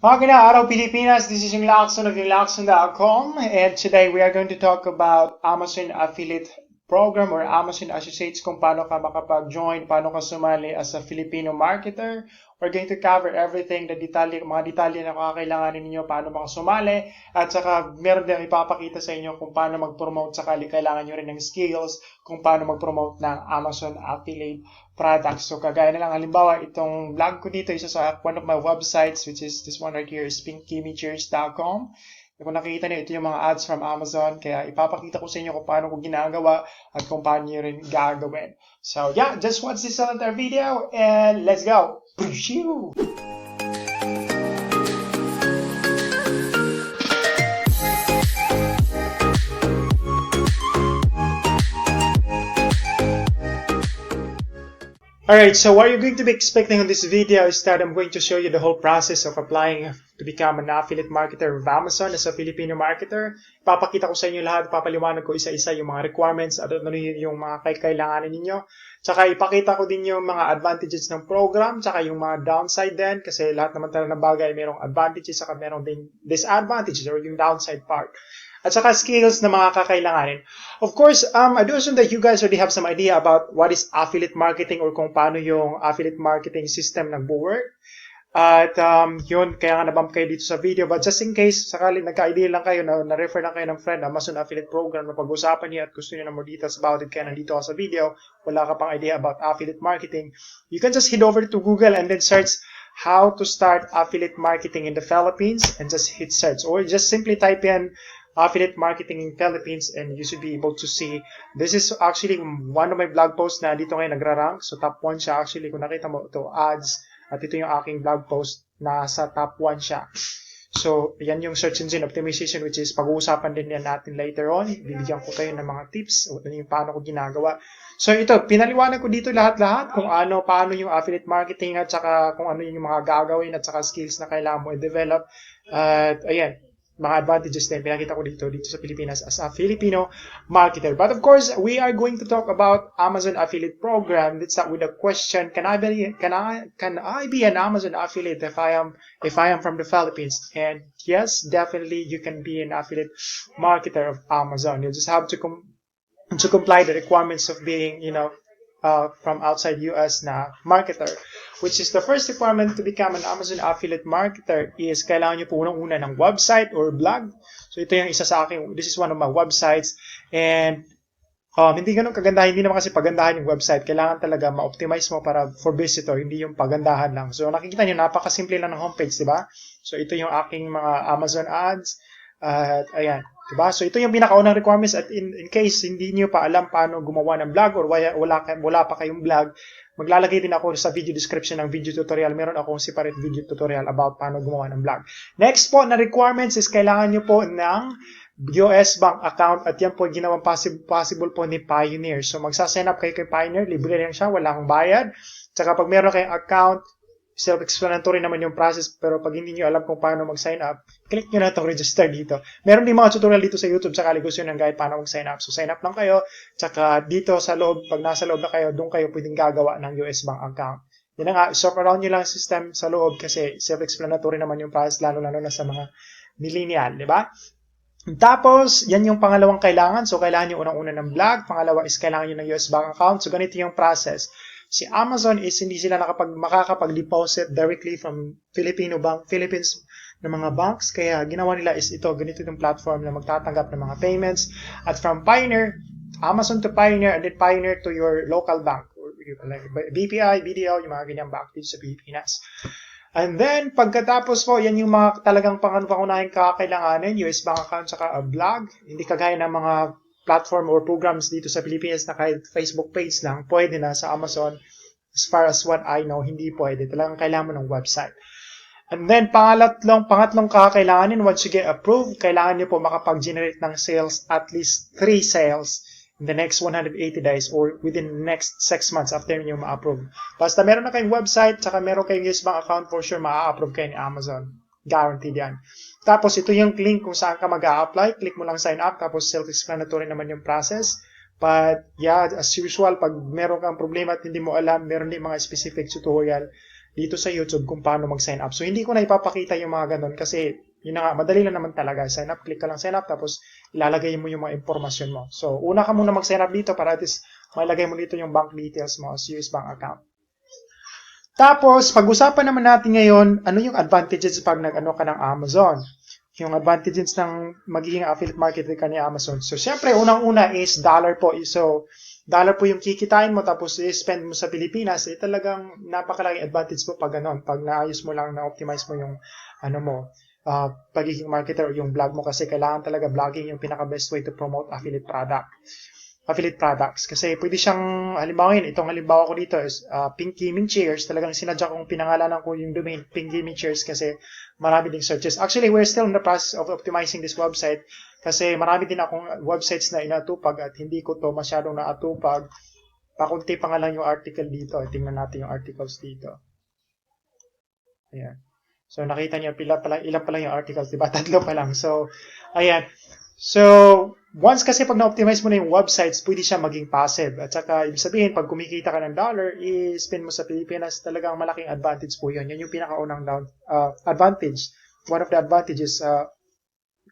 Magandang araw Pilipinas, this is yung Lakson of yunglakson.com, and today we are going to talk about Amazon Affiliate Program or Amazon Associates, kung paano ka makapag-join, paano ka sumali as a Filipino marketer. We're going to cover everything, mga detalye na kakailanganin ninyo, paano makasumali, at saka meron din ipapakita sa inyo kung paano mag-promote sakali kailangan nyo rin ng skills, kung paano mag-promote ng Amazon Affiliate products. So kagaya na lang, halimbawa itong vlog ko dito isa sa one of my websites, which is this one right here, is pinkimecheers.com. Kung nakikita niyo, ito yung mga ads from Amazon, kaya ipapakita ko sa inyo kung paano ko ginagawa at kung paano nyo rin gagawin. So yeah, just watch this entire video and let's go! Alright, so what you're going to be expecting on this video is that I'm going to show you the whole process of applying to become an affiliate marketer of Amazon as a Filipino marketer. Papakita ko sa inyo lahat, papaliwanag ko isa-isa yung mga requirements at ano yung mga kailanganin ninyo. Tsaka ipakita ko din yung mga advantages ng program, tsaka yung mga downside din, kasi lahat naman talaga ng bagay mayroong advantages, tsaka mayroong din disadvantages or yung downside part. At saka skills na mga kakailanganin. Of course, I do assume that you guys already have some idea about what is affiliate marketing or kung paano yung affiliate marketing system nagbo-work. At yun, kaya nga nabump kayo dito sa video. But just in case, sakali nagka-idea lang kayo, na-refer lang kayo ng friend, Amazon Affiliate Program na pag-usapan niyo at gusto niyo na more details about it, kaya nandito ka sa video, wala ka pang idea about affiliate marketing, you can just head over to Google and then search how to start affiliate marketing in the Philippines and just hit search. Or just simply type in affiliate marketing in Philippines and you should be able to see. This is actually one of my blog posts na dito ngayon nagra-rank. So top 1 siya actually. Kung nakita mo ito, ads. At ito yung aking blog post na sa top 1 siya. So yan yung search engine optimization, which is pag-uusapan din yan natin later on. Bibigyan ko kayo ng mga tips o yung paano ko ginagawa. So ito, pinaliwanag ko dito lahat-lahat kung paano yung affiliate marketing at saka kung ano yung mga gagawin at saka skills na kailangan mo i-develop. At ayan, mga advantages din pinakita ko dito sa Pilipinas as a Filipino marketer. But of course, we are going to talk about Amazon Affiliate Program. Let's start with a question: Can I be an Amazon affiliate if I am from the Philippines? And yes, definitely you can be an affiliate marketer of Amazon. You just have to comply the requirements of being, from outside US na marketer, which is the first requirement to become an Amazon affiliate marketer is kailangan nyo po unang-una ng website or blog. So ito yung isa sa akin, this is one of my websites, and hindi ganun kaganda, hindi naman kasi pagandahan yung website, kailangan talaga ma-optimize mo para for visitor, hindi yung pagandahan lang. So nakikita nyo, napakasimple lang ng homepage, diba? So ito yung aking mga Amazon ads, at ayan. Diba? So ito yung pinakaunang requirements, at in case hindi niyo pa alam paano gumawa ng blog or wala pa kayong blog, maglalagay din ako sa video description ng video tutorial. Meron akong separate video tutorial about paano gumawa ng blog. Next po na requirements is kailangan niyo po ng US bank account, at yan po ginawang possible po ni Pioneer. So magsa-sign up kayo kay Pioneer, libre lang siya, walang bayad. Tsaka pag meron kayong account, self-explanatory naman yung process, pero pag hindi nyo alam kung paano mag-sign up, click nyo na itong register dito. Meron din mga tutorial dito sa YouTube, tsaka gusto nyo ng guide paano mag-sign up. So sign up lang kayo, tsaka dito sa loob, pag nasa loob na kayo, doon kayo pwedeng gagawa ng US bank account. Yan na nga, shop around nyo lang system sa loob kasi self-explanatory naman yung process, lalo-lalo na sa mga millennial, di ba? Tapos, yan yung pangalawang kailangan. So, kailangan nyo unang-una ng blog. Pangalawa is kailangan nyo ng US bank account. So, ganito yung process. Si Amazon is hindi sila makakapag-deposit directly from Philippines na mga banks. Kaya ginawa nila is ito, ganito yung platform na magtatanggap ng mga payments. At from Pioneer, Amazon to Pioneer, and then Pioneer to your local bank. Like BPI, BDO, yung mga ganyang bank dito sa Pilipinas. And then, pagkatapos po, yan yung mga talagang pangunahing kakailanganin, US bank account, saka a blog. Hindi kagaya ng mga platform or programs dito sa Pilipinas na kahit Facebook page lang, pwede na sa Amazon. As far as what I know, hindi pwede. Talagang kailangan mo ng website. And then, pangatlong kakailanganin, once you get approved, kailangan nyo po makapag-generate ng sales, at least 3 sales in the next 180 days or within the next 6 months after nyo ma-approve. Basta meron na kayong website, saka meron kayong US bank account, for sure ma-approve kayo ni Amazon. Guaranteed yan. Tapos ito yung link kung saan ka mag-a-apply. Click mo lang sign up, tapos self-explanatory naman yung process. But yeah, as usual, pag meron kang problema at hindi mo alam, meron din mga specific tutorial dito sa YouTube kung paano mag-sign up. So, hindi ko na ipapakita yung mga ganun kasi yun na nga, madali lang naman talaga. Sign up, click ka lang sign up, tapos ilalagay mo yung mga impormasyon mo. So, una ka muna mag-sign up dito para at least mailagay mo dito yung bank details mo as US bank account. Tapos, pag-usapan naman natin ngayon, ano yung advantages pag nag-ano ka ng Amazon. Yung advantages ng magiging affiliate marketer ka ni Amazon. So, syempre, unang-una is dollar po. So, dollar po yung kikitain mo tapos i-spend mo sa Pilipinas, talagang napakalaking advantage po pag ganon. Pag naayos mo lang, na-optimize mo yung pagiging marketer o yung blog mo kasi kailangan talaga blogging yung pinaka-best way to promote affiliate products. Kasi pwede siyang, halimbawa yun, itong halimbawa ko dito is Pink Gaming Chairs. Talagang sinadya kong pinangalanan ko yung domain Pink Gaming Chairs kasi marami ding searches. Actually, we're still in the process of optimizing this website kasi marami din akong websites na inatupag at hindi ko to masyadong naatupag. Pakunti pa nga lang yung article dito. Tingnan natin yung articles dito. Ayan. So, nakita niyo, ilan pa lang yung articles, diba? 3 pa lang. So, ayan. So, once kasi pag na-optimize mo na yung websites, pwede siya maging passive. At saka, ibig sabihin, pag kumikita ka ng dollar, i-spend mo sa Pilipinas, talagang malaking advantage po yun. Yan yung pinakaunang advantage. One of the advantages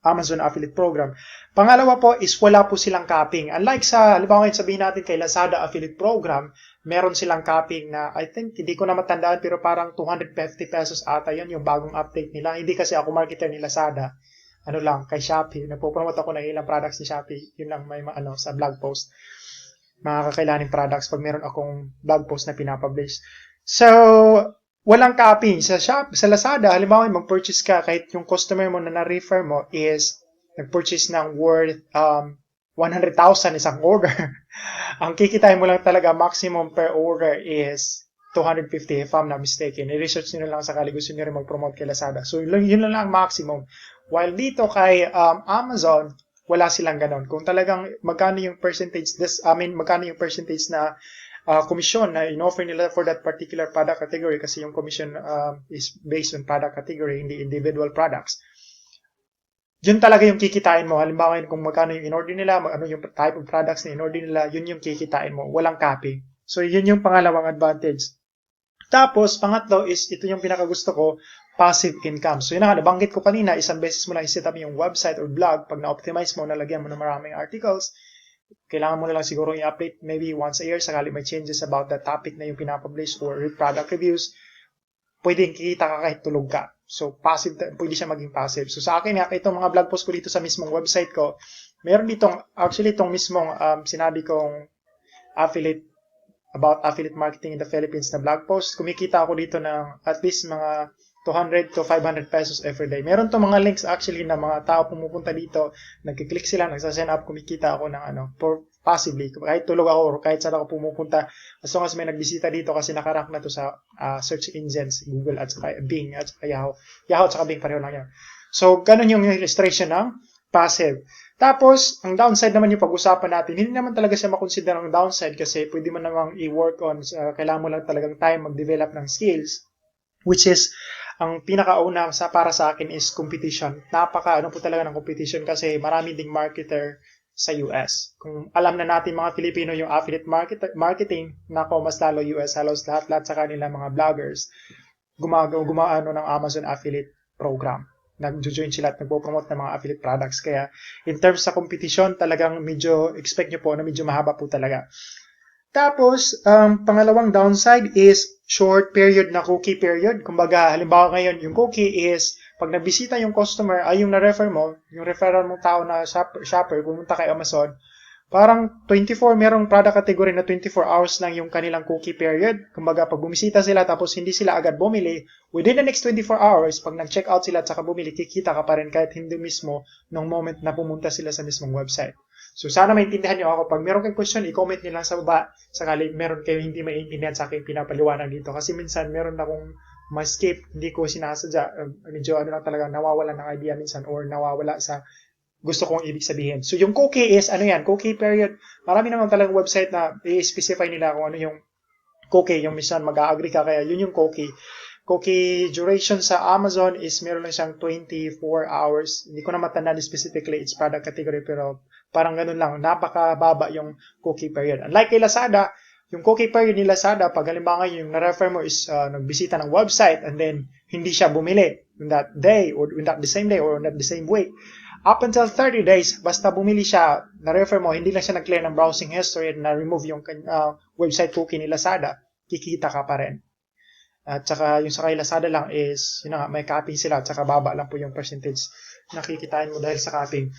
Amazon Affiliate Program. Pangalawa po is wala po silang capping. Unlike sa, halimbawa ngayon sabihin natin kay Lazada Affiliate Program, meron silang capping na I think, hindi ko na matandaan, pero parang 250 pesos ata yun yung bagong update nila. Hindi kasi ako marketer ni Lazada. Ano lang, kay Shopee. Nagpo-promote ako ng ilang products ni Shopee. Yun lang may sa blog post. Mga kakailaning products pag meron akong blog post na pinapublish. So, walang capping. Sa Lazada, halimbawa mag-purchase ka, kahit yung customer mo na na-refer mo is nag-purchase ng worth 100,000 isang order. Ang kikitain mo lang talaga maximum per order is 250 if I'm not mistaken. I-research nyo lang sakali gusto nyo rin mag-promote kay Lazada. So, yun lang ang maximum. While dito kay Amazon, wala silang ganon. Kung talagang magkano yung percentage na commission na in-offer nila for that particular product category kasi yung commission is based on product category, hindi individual products. Yun talaga yung kikitain mo. Halimbawa, kung magkano yung in-order nila, ano yung type of products na in-order nila, yun yung kikitain mo. Walang capping. So, yun yung pangalawang advantage. Tapos, pangatlo is, ito yung pinakagusto ko, passive income. So, yun na nga, nabanggit ko kanina, isang beses mo lang i-set up yung website or blog. Pag na-optimize mo, nalagyan mo ng maraming articles, kailangan mo na lang siguro i-update maybe once a year sakali may changes about the topic na yung pinapublish or product reviews, pwedeng kikita ka kahit tulog ka. So, passive, pwede siya maging passive. So, sa akin, itong mga blog post ko dito sa mismong website ko, meron ditong, actually, itong mismong sinabi kong about affiliate marketing in the Philippines na blog post, kumikita ako dito ng at least mga 200 to 500 pesos every day. Meron to mga links actually na mga tao pumupunta dito, nagkiklik sila, nagsasign up, kumikita ako ng passively. Kahit tulog ako or kahit saan ako pumupunta, as long as may nagbisita dito kasi nakarank na to sa search engines, Google at saka Bing at saka Yahoo. Yahoo at saka Bing, pareho lang yan. So, ganun yung illustration ng passive. Tapos, ang downside naman yung pag-usapan natin, hindi naman talaga siya makonsider ang downside kasi pwede mo namang i-work on, kailangan mo lang talagang time mag-develop ng skills, which is, ang pinakauna para sa akin is competition. Ano po talaga ng competition kasi marami ding marketer sa US. Kung alam na natin mga Filipino yung affiliate marketing, nako mas lalo US, halos lahat sa kanila mga bloggers, gumaano ng Amazon affiliate program. Nag-join sila at nagpo-promote ng mga affiliate products. Kaya, in terms sa competition, talagang medyo, expect nyo po na medyo mahaba po talaga. Tapos, pangalawang downside is short period na cookie period. Kumbaga, halimbawa ngayon, yung cookie is, pag nabisita yung customer, ay yung na-refer mo, yung referral mong tao na shopper, pumunta kay Amazon, parang 24, merong product category na 24 hours lang yung kanilang cookie period. Kumbaga, pag bumisita sila tapos hindi sila agad bumili, within the next 24 hours, pag nag-check out sila at saka bumili, kikita ka pa rin kahit hindi mismo nung moment na pumunta sila sa mismong website. So, sana maintindihan nyo ako. Pag meron kayong question, i-comment nyo lang sa baba. Sakali meron kayo hindi maintindihan sa aking pinapaliwanag dito. Kasi minsan, meron akong ma-skip, hindi ko sinasadya. Medyo lang talaga, nawawala ng idea minsan or nawawala sa gusto kong ibig sabihin. So, yung cookie is, cookie period. Marami naman talagang website na i-specify nila kung ano yung cookie. Yung minsan mag-a-agree ka, kaya yun yung cookie. Cookie duration sa Amazon is meron lang siyang 24 hours. Hindi ko na matandaan specifically its product category, pero parang ganun lang. Napakababa yung cookie period. Unlike kay Lazada, yung cookie period ni Lazada, pag halimbawa yung na-refer mo is nagbisita ng website and then hindi siya bumili in that day or in that the same day or in that the same week, up until 30 days, basta bumili siya, na-refer mo, hindi lang siya nag-clear ng browsing history at na-remove yung website cookie ni Lazada, kikita ka pa rin. At saka yung sa kay Lazada lang is, yun nga, may capping sila at saka baba lang po yung percentage na kikitain mo dahil sa capping.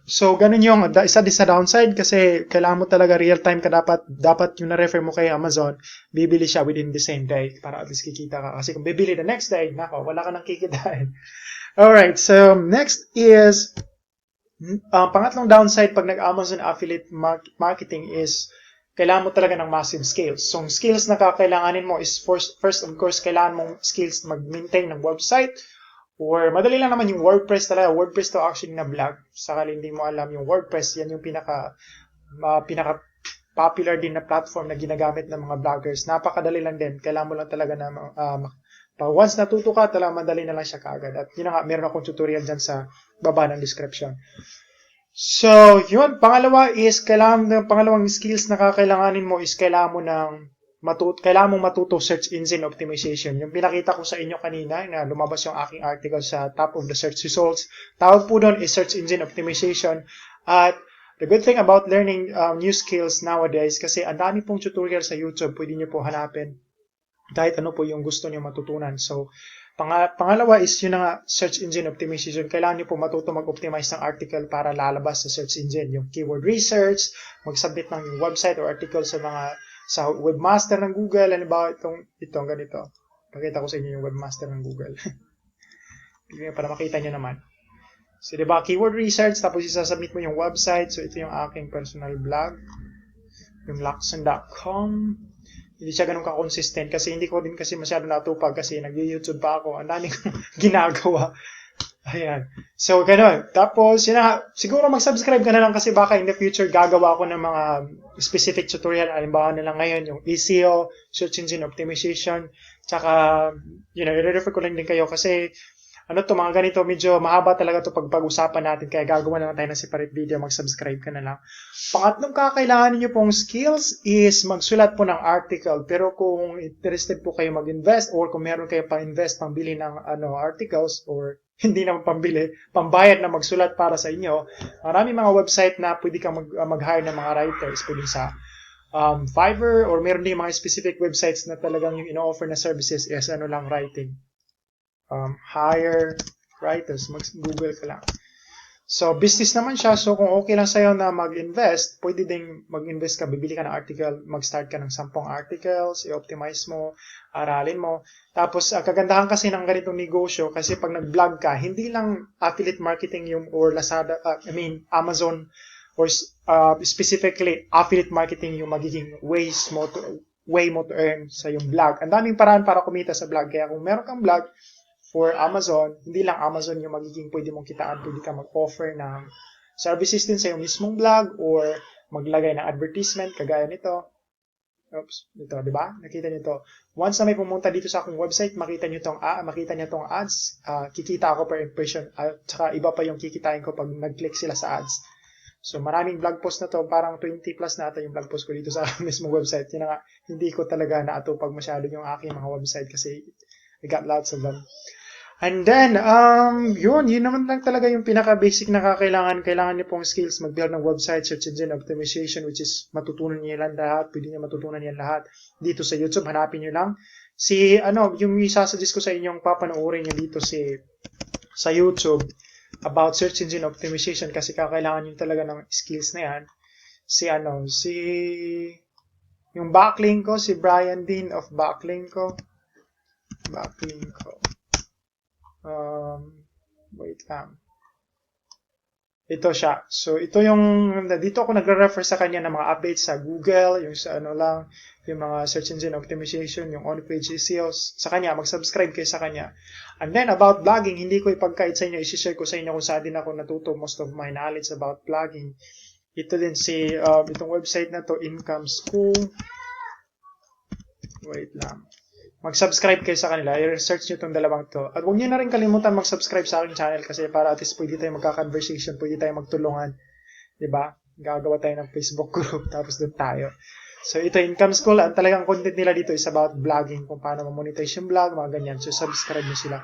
So, ganun yung isa din sa downside kasi kailangan mo talaga real time ka dapat yung na-refer mo kay Amazon, bibili siya within the same day para at least kikita ka. Kasi kung bibili the next day, nako, wala ka nang kikitain. Alright, so next is, pangatlong downside pag nag-Amazon affiliate marketing is kailangan mo talaga ng massive skills. So, skills na kakailanganin mo is first of course, kailangan mong skills mag-maintain ng website. Or madali lang naman yung WordPress talaga. WordPress to actually na blog. Sakali hindi mo alam yung WordPress, yan yung pinaka popular din na platform na ginagamit ng mga bloggers. Napakadali lang din. Kailangan mo lang talaga na once natuto ka, talaga madali na lang siya kaagad. At yun nga, meron akong tutorial dyan sa baba ng description. So, yun. Pangalawa is, pangalawang skills na kakailanganin mo is kailangan mong matuto search engine optimization. Yung pinakita ko sa inyo kanina na lumabas yung aking article sa top of the search results. Tawag po doon is search engine optimization. At the good thing about learning new skills nowadays, kasi ang dami pong tutorial sa YouTube, pwede nyo po hanapin kahit ano po yung gusto nyo matutunan. So, pangalawa is yun nga, search engine optimization. Kailangan nyo po matuto mag-optimize ng article para lalabas sa search engine. Yung keyword research, mag-submit ng website or article sa webmaster ng Google. Ano ba itong ganito? Pakita ko sa inyo yung webmaster ng Google. Para makita nyo naman. So, diba, keyword research, tapos isasubmit mo yung website. So, ito yung aking personal blog. Yung lakson.com. Hindi siya ganun ka-consistent kasi hindi ko din kasi masyado natupag kasi nag-YouTube pa ako. Ang dami kong ginagawa. Ayan. So, ganun. Tapos, yun na, siguro mag-subscribe ka na lang kasi baka in the future gagawa ako ng mga specific tutorial. Halimbawa na lang ngayon, yung SEO, Search Engine Optimization. Tsaka, i-refer ko lang din kayo kasi, mga ganito, medyo mahaba talaga ito pag-usapan natin. Kaya gagawa na lang tayo ng separate video, mag-subscribe ka na lang. Pangatlong kakailanganin nyo pong skills is magsulat po ng article. Pero kung interested po kayo mag-invest or kung meron kayo pang-invest, pambili ng articles or hindi naman pambili, pambayad na magsulat para sa inyo. Marami mga website na pwede kang mag-hire ng mga writers. Pwede sa Fiverr or meron din mga specific websites na talagang yung ino-offer na services is writing. Hire writers. Mag-Google ka lang. So, business naman siya. So, kung okay lang sa'yo na mag-invest, pwede ding mag-invest ka, bibili ka ng article, mag-start ka ng 10 articles, i-optimize mo, aralin mo. Tapos, kagandahan kasi ng ganitong negosyo, kasi pag nag-vlog ka, hindi lang affiliate marketing yung, or Lazada, Amazon, or specifically affiliate marketing yung magiging way mo to earn sa yung vlog. Ang daming paraan para kumita sa vlog. Kaya kung meron kang vlog, for Amazon, hindi lang Amazon yung magiging pwede mong kitaan, pwede ka mag-offer ng services din sa iyong mismong blog or maglagay ng advertisement kagaya nito. Oops, ito, di ba? Nakita niyo to. Once na may pumunta dito sa akong website, makita niyo tong ads, kikita ako per impression at saka iba pa yung kikitain ko pag nag-click sila sa ads. So, maraming blog post na to, parang 20 plus na ata yung blog post ko dito sa mismong website. Yun nga, hindi ko talaga naatupag masyado yung aking mga website kasi I got lots of them. And then, yun naman lang talaga yung pinaka-basic na kailangan niyo pong skills, mag-build ng website, search engine optimization, which is matutunan niyo yan lahat, pwede niyo matutunan yan lahat dito sa YouTube, hanapin niyo lang. Yung isasuggest ko sa inyong papanoorin niyo dito sa YouTube about search engine optimization kasi kakailangan niyo talaga ng skills na yan. Yung backlink ko, si Brian Dean of backlink ko. Wait lang. Ito siya. So, dito ako nagre-refer sa kanya ng mga updates sa Google, yung sa yung mga search engine optimization, yung on-page SEO. Sa kanya, mag-subscribe kayo sa kanya. And then, about blogging, hindi ko ipagkait sa inyo, isi-share ko sa inyo kung saan din ako natuto most of my knowledge about blogging. Ito din itong website na to, Income School. Wait lang. Mag-subscribe kayo sa kanila. I-research nyo itong dalawang to. At huwag nyo na rin kalimutan mag-subscribe sa aking channel kasi para at least pwede tayo magka-conversation, pwede tayo magtulungan. Diba? Gagawa tayo ng Facebook group tapos doon tayo. So ito, Income School, ang talagang content nila dito is about vlogging, kung paano ma-monetize yung vlog, mga ganyan. So subscribe nyo sila.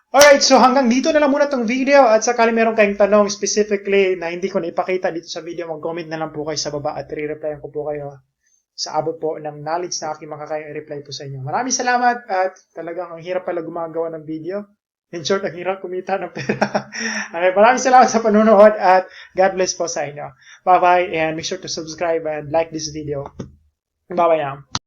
Alright, so hanggang dito na lang muna tong video, at sakali meron kayong tanong specifically na hindi ko na ipakita dito sa video, mag-comment na lang po kayo sa baba at re-replyan ko po kayo sa abot po ng knowledge na aking makakayang i-reply po sa inyo. Maraming salamat, at talagang ang hirap pala gumagawa ng video. In short, ang hirap kumita ng pera. Okay, maraming salamat sa panunood, at God bless po sa inyo. Bye-bye, and make sure to subscribe and like this video. Bye-bye now.